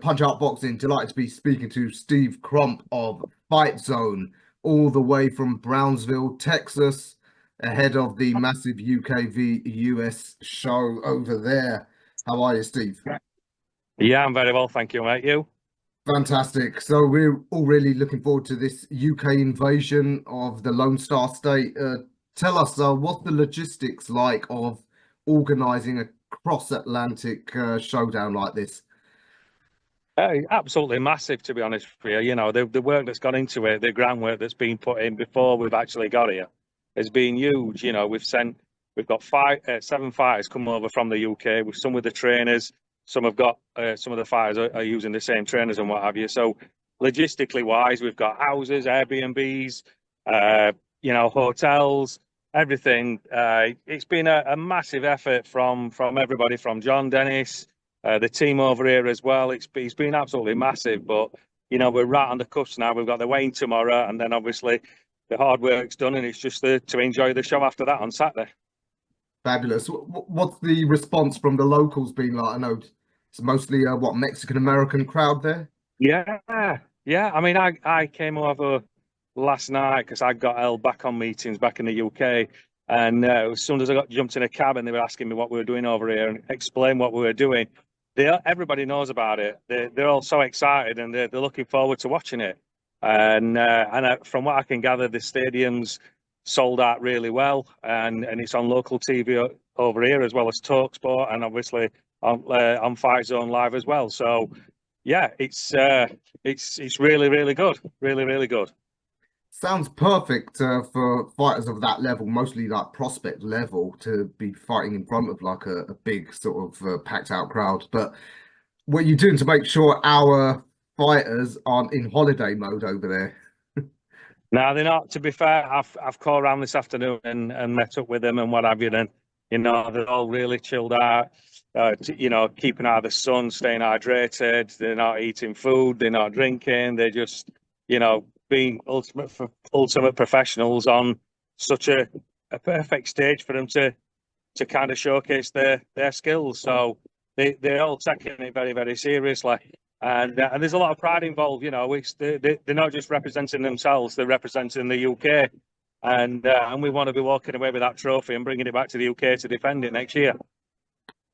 Punch Out Boxing. Delighted to be speaking to Steve Crump of Fightzone, all the way from Brownsville, Texas, ahead of the massive UK v US show over there. How are you, Steve? Yeah, I'm very well, thank you, mate. You? Fantastic. So we're all really looking forward to this UK invasion of the Lone Star State. Tell us, what's the logistics like of organising a cross-Atlantic showdown like this? Absolutely massive, to be honest with you. You know, the work that's gone into it, the groundwork that's been put in before we've actually got here has been huge. You know, we've got seven fighters come over from the UK, with some with the trainers. Some have got some of the fighters are using the same trainers and what have you. So logistically wise, we've got houses, Airbnbs, you know, hotels, everything. It's been a massive effort from everybody, from John Dennis. The team over here as well. It's been absolutely massive, but you know, we're right on the cusp now. We've got the weigh-in tomorrow, and then obviously the hard work's done, and it's just to enjoy the show after that on Saturday. Fabulous. What's the response from the locals been like? I know it's mostly what, Mexican American crowd there. Yeah, yeah. I mean, I came over last night because I got held back on meetings back in the UK, and as soon as I got jumped in a cab and they were asking me what we were doing over here and explain what we were doing. Everybody knows about it. They're all so excited, and they're looking forward to watching it. And from what I can gather, the stadium's sold out really well, and it's on local TV over here as well as Talksport, and obviously on Fightzone Live as well. So yeah, it's really good, really good. Sounds perfect for fighters of that level, mostly like prospect level, to be fighting in front of like a big sort of packed out crowd. But what are you doing to make sure our fighters aren't in holiday mode over there? No, they're not. To be fair, I've called around this afternoon and met up with them and what have you. And you know, they're all really chilled out. You know, keeping out of the sun, staying hydrated. They're not eating food. They're not drinking. They're just, you know, being ultimate professionals on such a perfect stage for them to kind of showcase their skills. So they're all taking it very seriously. And there's a lot of pride involved. You know, they're not just representing themselves; they're representing the UK, and we want to be walking away with that trophy and bringing it back to the UK to defend it next year.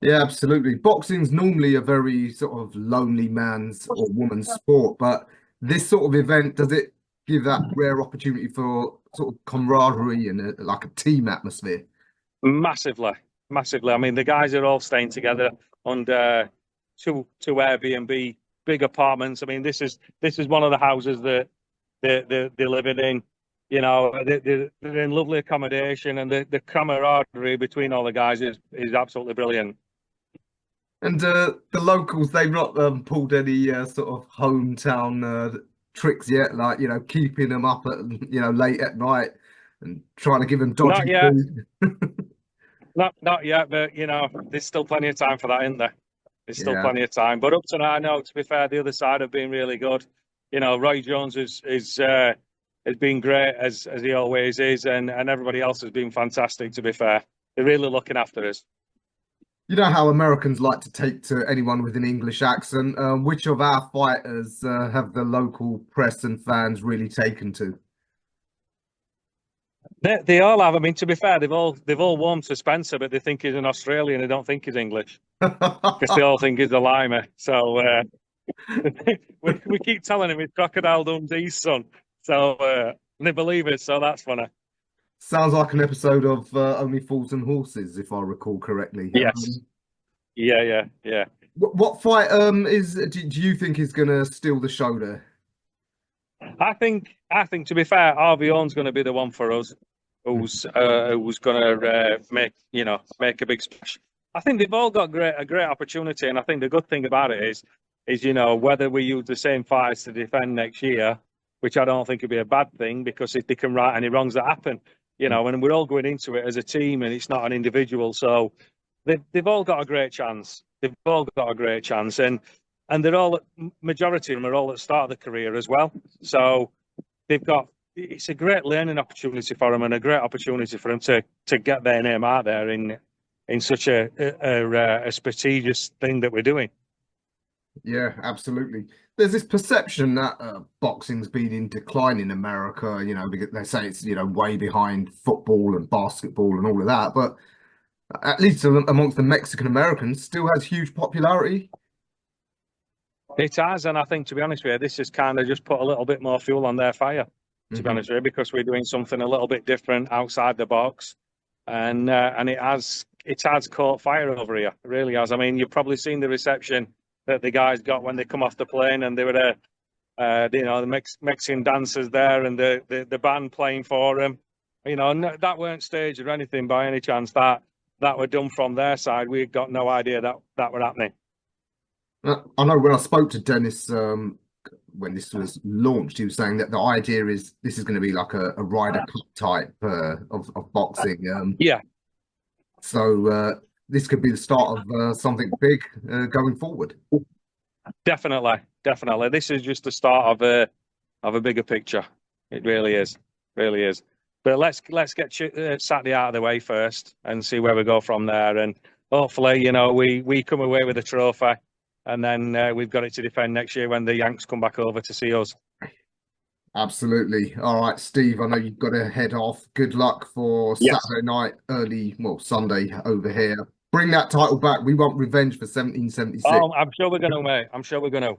Yeah, absolutely. Boxing's normally a very sort of lonely man's or woman's sport, but this sort of event, does it give that rare opportunity for sort of camaraderie and like a team atmosphere? Massively. I mean, the guys are all staying together under two Airbnb big apartments. I mean, this is one of the houses that they're living in. You know, they're in lovely accommodation, and the camaraderie between all the guys is absolutely brilliant. And the locals, they've not pulled any sort of hometown tricks yet, like, you know, keeping them up at, you know, late at night and trying to give them dodgy Not yet. food. Not yet, but you know, there's still plenty of time for that, isn't there? There's still Yeah. plenty of time. But up to now, no, to be fair, the other side have been really good. You know, Roy Jones has been great as he always is, and everybody else has been fantastic, to be fair. They're really looking after us. You know how Americans like to take to anyone with an English accent. Which of our fighters have the local press and fans really taken to? They all have. I mean, to be fair, they've all warmed to Spencer, but they think he's an Australian. They don't think he's English because they all think he's a Lima. So we keep telling him it's Crocodile Dundee's son. So they believe it. So that's funny. Sounds like an episode of Only Fools and Horses, if I recall correctly. Yes. Yeah. What fight do you think is going to steal the show there? I think to be fair, RVO's going to be the one for us, who's going to make a big splash. I think they've all got a great opportunity, and I think the good thing about it is you know, whether we use the same fighters to defend next year, which I don't think would be a bad thing, because if they can right any wrongs that happen, you know, and we're all going into it as a team, and it's not an individual, so they've all got a great chance. They've all got a great chance, and they're all, majority of them are all at the start of the career as well. So it's a great learning opportunity for them, and a great opportunity for them to get their name out there in such a prestigious thing that we're doing. Yeah, absolutely. There's this perception that boxing's been in decline in America, because they say it's, way behind football and basketball and all of that, but at least amongst the Mexican Americans, still has huge popularity. It has, and I think, to be honest with you, this has kind of just put a little bit more fuel on their fire, to be Hmm. honest with you, because we're doing something a little bit different outside the box, and it has caught fire over here. It really has. I mean, you've probably seen the reception that the guys got when they come off the plane, and they were the Mexican dancers there, and the band playing for them. That weren't staged or anything by any chance. That were done from their side. We got no idea that were happening. I know when I spoke to Dennis when this was launched, he was saying that the idea is this is going to be like a Ryder Cup type of boxing. Yeah, So this could be the start of something big going forward. definitely, definitely. This is just the start of a bigger picture. It really is. But let's get Saturday out of the way first and see where we go from there. And hopefully, we come away with a trophy, and then we've got it to defend next year when the Yanks come back over to see us. Absolutely. All right, Steve, I know you've got to head off. Good luck for Yes. Saturday night, Sunday over here. Bring that title back. We want revenge for 1776. Oh, I'm sure we're going to, mate. I'm sure we're going to.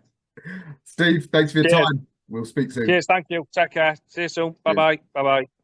Steve, thanks for your Cheers. time. We'll speak soon. Cheers. Thank you. Take care. See you soon. Bye Cheers. bye. Bye bye.